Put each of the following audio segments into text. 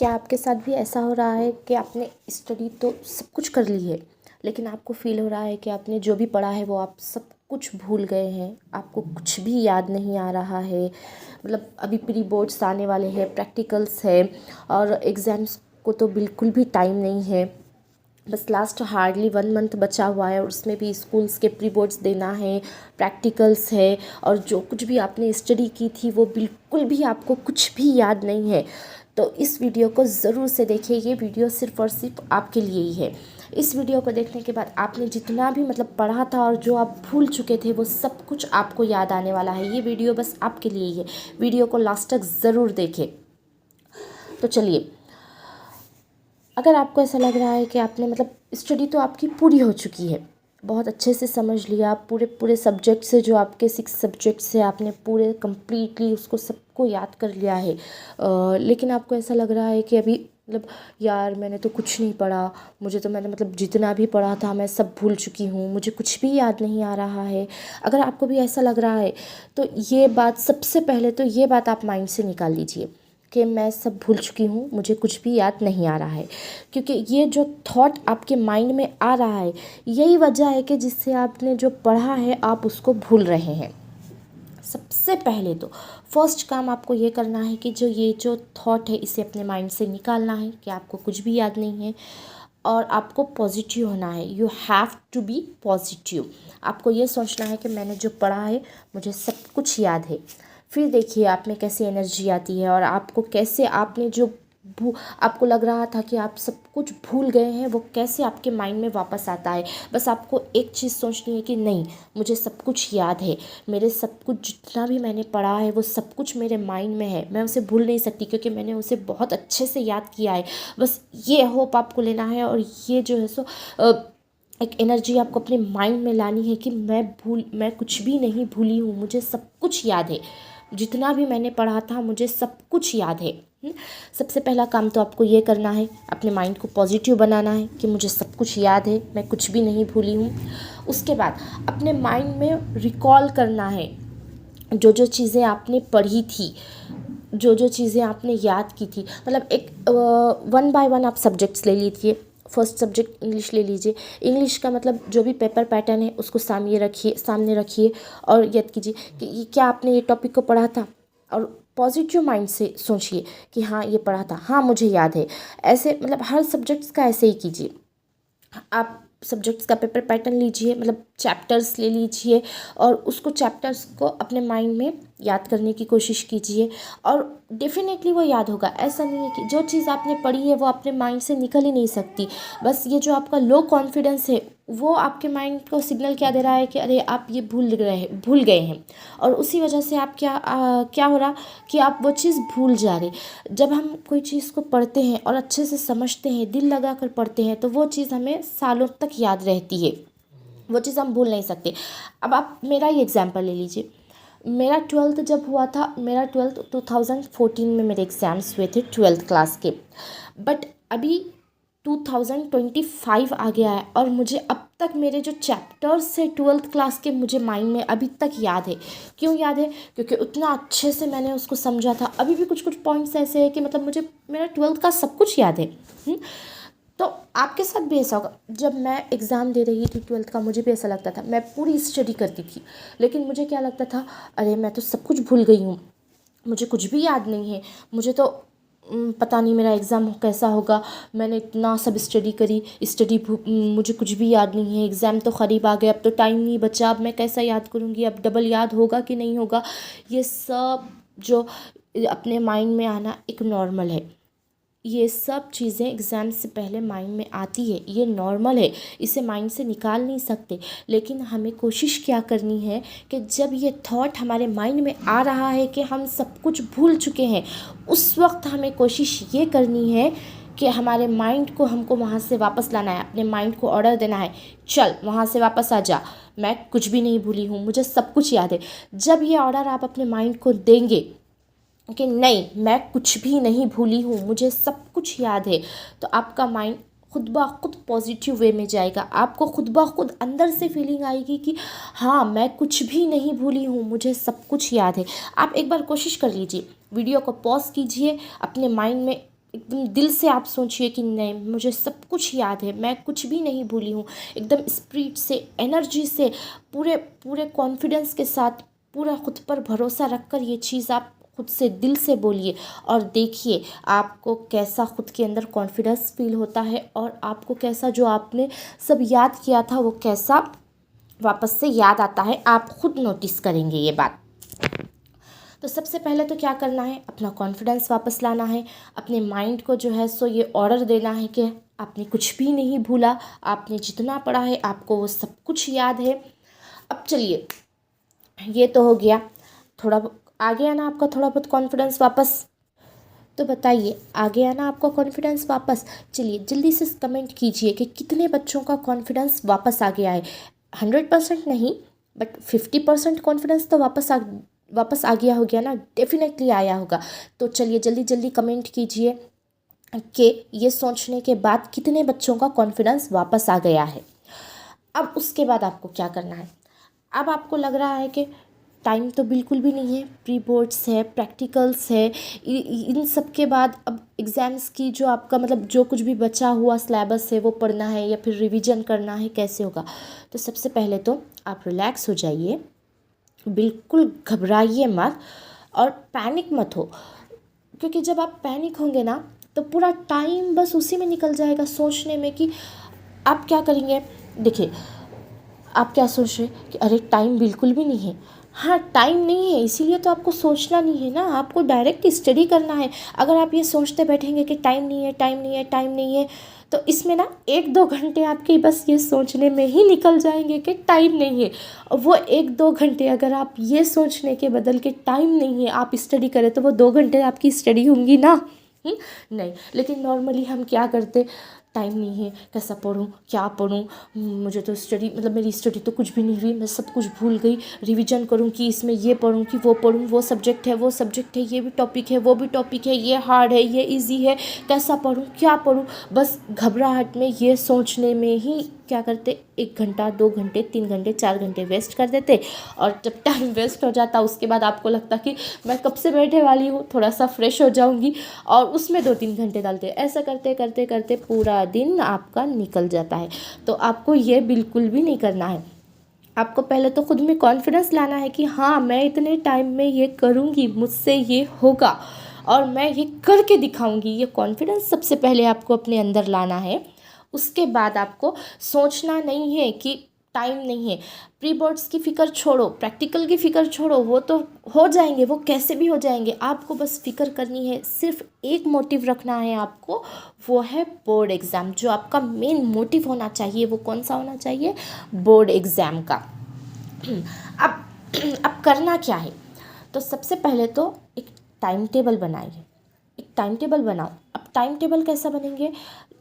क्या आपके साथ भी ऐसा हो रहा है कि आपने स्टडी तो सब कुछ कर ली है, लेकिन आपको फ़ील हो रहा है कि आपने जो भी पढ़ा है वो आप सब कुछ भूल गए हैं, आपको कुछ भी याद नहीं आ रहा है। मतलब अभी प्री बोर्ड्स आने वाले हैं, प्रैक्टिकल्स है और एग्ज़ाम्स को तो बिल्कुल भी टाइम नहीं है। बस लास्ट हार्डली 1 मंथ बचा हुआ है और उसमें भी स्कूल्स के प्री बोर्ड्स देना है, प्रैक्टिकल्स है और जो कुछ भी आपने स्टडी की थी वो बिल्कुल भी आपको कुछ भी याद नहीं है। तो इस वीडियो को ज़रूर से देखिए, ये वीडियो सिर्फ़ और सिर्फ आपके लिए ही है। इस वीडियो को देखने के बाद आपने जितना भी मतलब पढ़ा था और जो आप भूल चुके थे वो सब कुछ आपको याद आने वाला है। ये वीडियो बस आपके लिए ही है, वीडियो को लास्ट तक ज़रूर देखें। तो चलिए, अगर आपको ऐसा लग रहा है कि आपने मतलब स्टडी तो आपकी पूरी हो चुकी है, बहुत अच्छे से समझ लिया, पूरे पूरे सब्जेक्ट से जो आपके 6 सब्जेक्ट्स है आपने पूरे कंप्लीटली उसको सबको याद कर लिया है, लेकिन आपको ऐसा लग रहा है कि अभी मतलब यार मैंने तो कुछ नहीं पढ़ा, मुझे तो मैंने मतलब जितना भी पढ़ा था मैं सब भूल चुकी हूँ, मुझे कुछ भी याद नहीं आ रहा है। अगर आपको भी ऐसा लग रहा है तो ये बात सबसे पहले तो ये बात आप माइंड से निकाल लीजिए कि मैं सब भूल चुकी हूँ, मुझे कुछ भी याद नहीं आ रहा है। क्योंकि ये जो थॉट आपके माइंड में आ रहा है यही वजह है कि जिससे आपने जो पढ़ा है आप उसको भूल रहे हैं। सबसे पहले तो फर्स्ट काम आपको ये करना है कि जो थॉट है इसे अपने माइंड से निकालना है कि आपको कुछ भी याद नहीं है और आपको पॉजिटिव होना है। You have to be positive. आपको ये सोचना है कि मैंने जो पढ़ा है मुझे सब कुछ याद है। फिर देखिए आप में कैसे एनर्जी आती है और आपको कैसे आपने जो आपको लग रहा था कि आप सब कुछ भूल गए हैं वो कैसे आपके माइंड में वापस आता है। बस आपको एक चीज़ सोचनी है कि नहीं, मुझे सब कुछ याद है, मेरे सब कुछ जितना भी मैंने पढ़ा है वो सब कुछ मेरे माइंड में है, मैं उसे भूल नहीं सकती क्योंकि मैंने उसे बहुत अच्छे से याद किया है। बस ये होप आपको लेना है और ये जो है सो एक एनर्जी आपको अपने माइंड में लानी है कि मैं कुछ भी नहीं भूली हूँ, मुझे सब कुछ याद है, जितना भी मैंने पढ़ा था मुझे सब कुछ याद है। सबसे पहला काम तो आपको ये करना है, अपने माइंड को पॉजिटिव बनाना है कि मुझे सब कुछ याद है, मैं कुछ भी नहीं भूली हूँ। उसके बाद अपने माइंड में रिकॉल करना है जो जो चीज़ें आपने पढ़ी थी, जो जो चीज़ें आपने याद की थी। मतलब एक 1 बाय 1 आप सब्जेक्ट्स ले लीजिए। फर्स्ट सब्जेक्ट इंग्लिश ले लीजिए। इंग्लिश का मतलब जो भी पेपर पैटर्न है उसको सामने रखिए और याद कीजिए कि क्या आपने ये टॉपिक को पढ़ा था और पॉजिटिव माइंड से सोचिए कि हाँ ये पढ़ा था, हाँ मुझे याद है। ऐसे मतलब हर सब्जेक्ट्स का ऐसे ही कीजिए। आप सब्जेक्ट्स का पेपर पैटर्न लीजिए, मतलब चैप्टर्स ले लीजिए और उसको चैप्टर्स को अपने माइंड में याद करने की कोशिश कीजिए और डेफिनेटली वो याद होगा। ऐसा नहीं है कि जो चीज़ आपने पढ़ी है वो अपने माइंड से निकल ही नहीं सकती। बस ये जो आपका लो कॉन्फिडेंस है वो आपके माइंड को सिग्नल क्या दे रहा है कि अरे आप ये भूल गए हैं और उसी वजह से आप क्या हो रहा कि आप वो चीज़ भूल जा रहे। जब हम कोई चीज़ को पढ़ते हैं और अच्छे से समझते हैं, दिल लगा कर पढ़ते हैं तो वो चीज़ हमें सालों तक याद रहती है, वो चीज़ हम भूल नहीं सकते। अब आप मेरा ही एग्जांपल ले लीजिए। मेरा 12th जब हुआ था, मेरा 12th 2014 में मेरे एग्ज़ाम्स हुए थे 12th क्लास के। बट अभी 2025 आ गया है और मुझे अब तक मेरे जो चैप्टर्स है 12th क्लास के मुझे माइंड में अभी तक याद है। क्यों याद है? क्योंकि उतना अच्छे से मैंने उसको समझा था। अभी भी कुछ कुछ पॉइंट्स ऐसे हैं कि मतलब मुझे मेरा 12th का सब कुछ याद है। तो आपके साथ भी ऐसा होगा। जब मैं एग्ज़ाम दे रही थी 12th का मुझे भी ऐसा लगता था, मैं पूरी स्टडी करती थी लेकिन मुझे क्या लगता था, अरे मैं तो सब कुछ भूल गई हूँ, मुझे कुछ भी याद नहीं है, मुझे तो पता नहीं मेरा एग्ज़ाम कैसा होगा, मैंने इतना सब मुझे कुछ भी याद नहीं है, एग्ज़ाम तो करीब आ गया, अब तो टाइम नहीं बचा, अब मैं कैसा याद करूँगी, अब डबल याद होगा कि नहीं होगा। ये सब जो अपने माइंड में आना एक नॉर्मल है। ये सब चीज़ें एग्ज़ाम से पहले माइंड में आती है, ये नॉर्मल है, इसे माइंड से निकाल नहीं सकते। लेकिन हमें कोशिश क्या करनी है कि जब ये थॉट हमारे माइंड में आ रहा है कि हम सब कुछ भूल चुके हैं, उस वक्त हमें कोशिश ये करनी है कि हमारे माइंड को हमको वहाँ से वापस लाना है, अपने माइंड को ऑर्डर देना है, चल वहाँ से वापस आ जा, मैं कुछ भी नहीं भूली हूँ, मुझे सब कुछ याद है। जब ये ऑर्डर आप अपने माइंड को देंगे कि नहीं मैं कुछ भी नहीं भूली हूँ, मुझे सब कुछ याद है, तो आपका माइंड खुद ब खुद पॉजिटिव वे में जाएगा। आपको खुद ब खुद अंदर से फीलिंग आएगी कि हाँ मैं कुछ भी नहीं भूली हूँ, मुझे सब कुछ याद है। आप एक बार कोशिश कर लीजिए, वीडियो को पॉज कीजिए, अपने माइंड में एकदम दिल से आप सोचिए कि नहीं, मुझे सब कुछ याद है, मैं कुछ भी नहीं भूली हूँ। एकदम स्पिरिट से, एनर्जी से, पूरे पूरे कॉन्फिडेंस के साथ, पूरा खुद पर भरोसा रखकर ये चीज़ आप खुद से दिल से बोलिए और देखिए आपको कैसा खुद के अंदर कॉन्फिडेंस फील होता है, और आपको कैसा जो आपने सब याद किया था वो कैसा वापस से याद आता है। आप खुद नोटिस करेंगे ये बात। तो सबसे पहले तो क्या करना है, अपना कॉन्फिडेंस वापस लाना है। अपने माइंड को जो है सो ये ऑर्डर देना है कि आपने कुछ भी नहीं भूला, आपने जितना पढ़ा है आपको वो सब कुछ याद है। अब चलिए, ये तो हो गया, थोड़ा आ गया ना आपका थोड़ा बहुत कॉन्फिडेंस वापस। तो बताइए, आ गया ना आपका कॉन्फिडेंस वापस। चलिए जल्दी से कमेंट कीजिए कि कितने बच्चों का कॉन्फिडेंस वापस आ गया है। 100% नहीं, बट 50% कॉन्फिडेंस तो वापस आ गया हो गया ना, डेफिनेटली आया होगा। तो चलिए जल्दी जल्दी कमेंट कीजिए कि ये सोचने के बाद कितने बच्चों का कॉन्फिडेंस वापस आ गया है। अब उसके बाद आपको क्या करना है। अब आपको लग रहा है कि टाइम तो बिल्कुल भी नहीं है, प्री बोर्ड्स है, प्रैक्टिकल्स है, इन सब के बाद अब एग्ज़ाम्स की जो आपका मतलब जो कुछ भी बचा हुआ सिलेबस है वो पढ़ना है या फिर रिवीजन करना है, कैसे होगा। तो सबसे पहले तो आप रिलैक्स हो जाइए, बिल्कुल घबराइए मत और पैनिक मत हो, क्योंकि जब आप पैनिक होंगे ना तो पूरा टाइम बस उसी में निकल जाएगा, सोचने में कि आप क्या करेंगे। देखिए, आप क्या सोच रहे कि अरे टाइम बिल्कुल भी नहीं है। हाँ, टाइम नहीं है, इसीलिए तो आपको सोचना नहीं है ना, आपको डायरेक्ट स्टडी करना है। अगर आप ये सोचते बैठेंगे कि टाइम नहीं है, टाइम नहीं है, टाइम नहीं है, तो इसमें ना 1-2 घंटे आपके बस ये सोचने में ही निकल जाएंगे कि टाइम नहीं है। और वो 1-2 घंटे अगर आप ये सोचने के बदल के टाइम नहीं है आप स्टडी करें, तो वो 2 घंटे आपकी स्टडी होंगी ना। नहीं, लेकिन नॉर्मली हम क्या करते, टाइम नहीं है, कैसा पढूं, क्या पढूं, मुझे तो स्टडी मतलब मेरी स्टडी तो कुछ भी नहीं हुई, मैं सब कुछ भूल गई, रिवीजन करूं कि इसमें ये पढूं कि वो पढूं, वो सब्जेक्ट है, वो सब्जेक्ट है, ये भी टॉपिक है, वो भी टॉपिक है, ये हार्ड है, ये इजी है, कैसा पढूं, क्या पढूं। बस घबराहट में ये सोचने में ही क्या करते, 1 घंटा, 2 घंटे, 3 घंटे, 4 घंटे वेस्ट कर देते। और जब टाइम वेस्ट हो जाता उसके बाद आपको लगता कि मैं कब से बैठे वाली हूँ, थोड़ा सा फ्रेश हो जाऊँगी, और उसमें 2-3 घंटे डालते। ऐसा करते करते करते पूरा दिन आपका निकल जाता है। तो आपको ये बिल्कुल भी नहीं करना है। आपको पहले तो खुद में कॉन्फिडेंस लाना है कि हाँ, मैं इतने टाइम में ये करूँगी, मुझसे ये होगा और मैं ये करके दिखाऊंगी। ये कॉन्फिडेंस सबसे पहले आपको अपने अंदर लाना है। उसके बाद आपको सोचना नहीं है कि टाइम नहीं है। प्री बोर्ड्स की फ़िक्र छोड़ो, प्रैक्टिकल की फ़िक्र छोड़ो, वो तो हो जाएंगे, वो कैसे भी हो जाएंगे। आपको बस फ़िक्र करनी है, सिर्फ एक मोटिव रखना है आपको, वो है बोर्ड एग्ज़ाम। जो आपका मेन मोटिव होना चाहिए वो कौन सा होना चाहिए, बोर्ड एग्ज़ाम का। अब अब करना क्या है, तो सबसे पहले तो एक टाइम टेबल बनाइए। एक टाइम टेबल बनाओ। अब टाइम टेबल कैसा बनेंगे,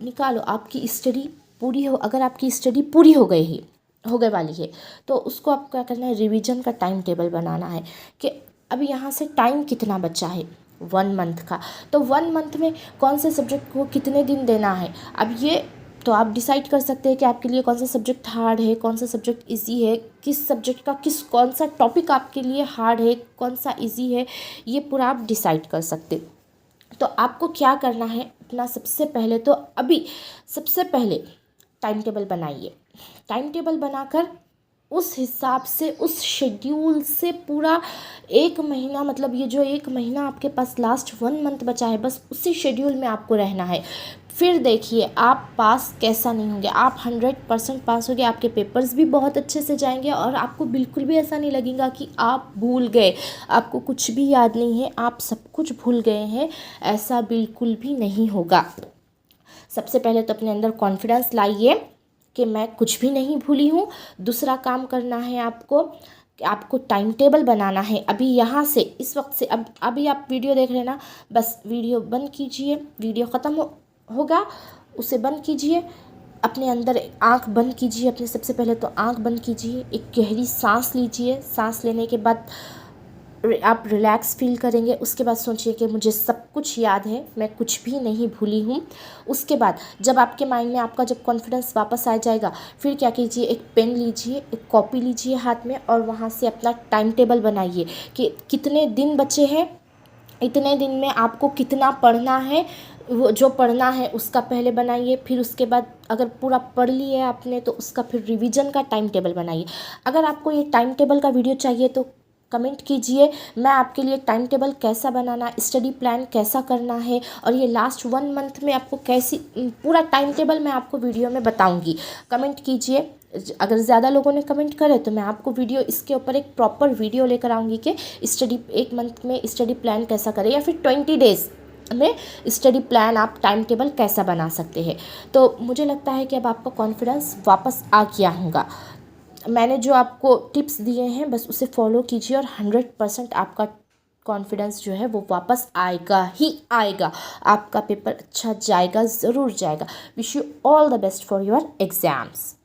निकालो आपकी स्टडी पूरी हो, अगर आपकी स्टडी पूरी हो गए वाली है, तो उसको आपको क्या करना है, रिवीजन का टाइम टेबल बनाना है कि अभी यहाँ से टाइम कितना बचा है 1 मंथ का। तो 1 मंथ में कौन से सब्जेक्ट को कितने दिन देना है। अब ये तो आप डिसाइड कर सकते हैं कि आपके लिए कौन सा सब्जेक्ट हार्ड है, कौन सा सब्जेक्ट इजी है, किस सब्जेक्ट का कौन सा टॉपिक आपके लिए हार्ड है, कौन सा इजी है, ये पूरा आप डिसाइड कर सकते हैं। तो आपको क्या करना है, अपना सबसे पहले तो अभी सबसे पहले टाइम टेबल बनाइए। टाइम टेबल बनाकर उस हिसाब से, उस शेड्यूल से पूरा 1 महीना, मतलब ये जो 1 महीना आपके पास लास्ट 1 मंथ बचा है, बस उसी शेड्यूल में आपको रहना है। फिर देखिए आप पास कैसा नहीं होंगे, आप 100% पास होंगे, आपके पेपर्स भी बहुत अच्छे से जाएंगे और आपको बिल्कुल भी ऐसा नहीं लगेगा कि आप भूल गए, आपको कुछ भी याद नहीं है, आप सब कुछ भूल गए हैं, ऐसा बिल्कुल भी नहीं होगा। सबसे पहले तो अपने अंदर कॉन्फिडेंस लाइए कि मैं कुछ भी नहीं भूली हूँ। दूसरा काम करना है आपको टाइम टेबल बनाना है। अभी यहाँ से इस वक्त से अभी आप वीडियो देख रहे हैं ना, बस वीडियो बंद कीजिए, वीडियो ख़त्म होगा उसे बंद कीजिए, अपने अंदर आंख बंद कीजिए। अपने सबसे पहले तो आंख बंद कीजिए, एक गहरी सांस लीजिए। सांस लेने के बाद आप रिलैक्स फील करेंगे। उसके बाद सोचिए कि मुझे सब कुछ याद है, मैं कुछ भी नहीं भूली हूँ। उसके बाद जब आपके माइंड में आपका जब कॉन्फिडेंस वापस आ जाएगा, फिर क्या कीजिए, एक पेन लीजिए, एक कॉपी लीजिए हाथ में और वहाँ से अपना टाइम टेबल बनाइए कि कितने दिन बचे हैं इतने दिन में आपको कितना पढ़ना है, वो जो पढ़ना है उसका पहले बनाइए, फिर उसके बाद अगर पूरा पढ़ लिए आपने तो उसका फिर रिवीजन का टाइम टेबल बनाइए। अगर आपको ये टाइम टेबल का वीडियो चाहिए तो कमेंट कीजिए, मैं आपके लिए टाइम टेबल कैसा बनाना, स्टडी प्लान कैसा करना है और ये लास्ट 1 मंथ में आपको कैसी पूरा टाइम टेबल मैं आपको वीडियो में बताऊंगी। कमेंट कीजिए। अगर ज़्यादा लोगों ने कमेंट करे तो मैं आपको वीडियो इसके ऊपर एक प्रॉपर वीडियो लेकर आऊँगी कि स्टडी 1 मंथ में स्टडी प्लान कैसा करें, या फिर 20 डेज़ में स्टडी प्लान आप टाइम टेबल कैसा बना सकते हैं। तो मुझे लगता है कि अब आपका कॉन्फिडेंस वापस आ गया होगा। मैंने जो आपको टिप्स दिए हैं बस उसे फॉलो कीजिए और 100% आपका कॉन्फिडेंस जो है वो वापस आएगा ही आएगा। आपका पेपर अच्छा जाएगा, ज़रूर जाएगा। Wish you all the best for your exams.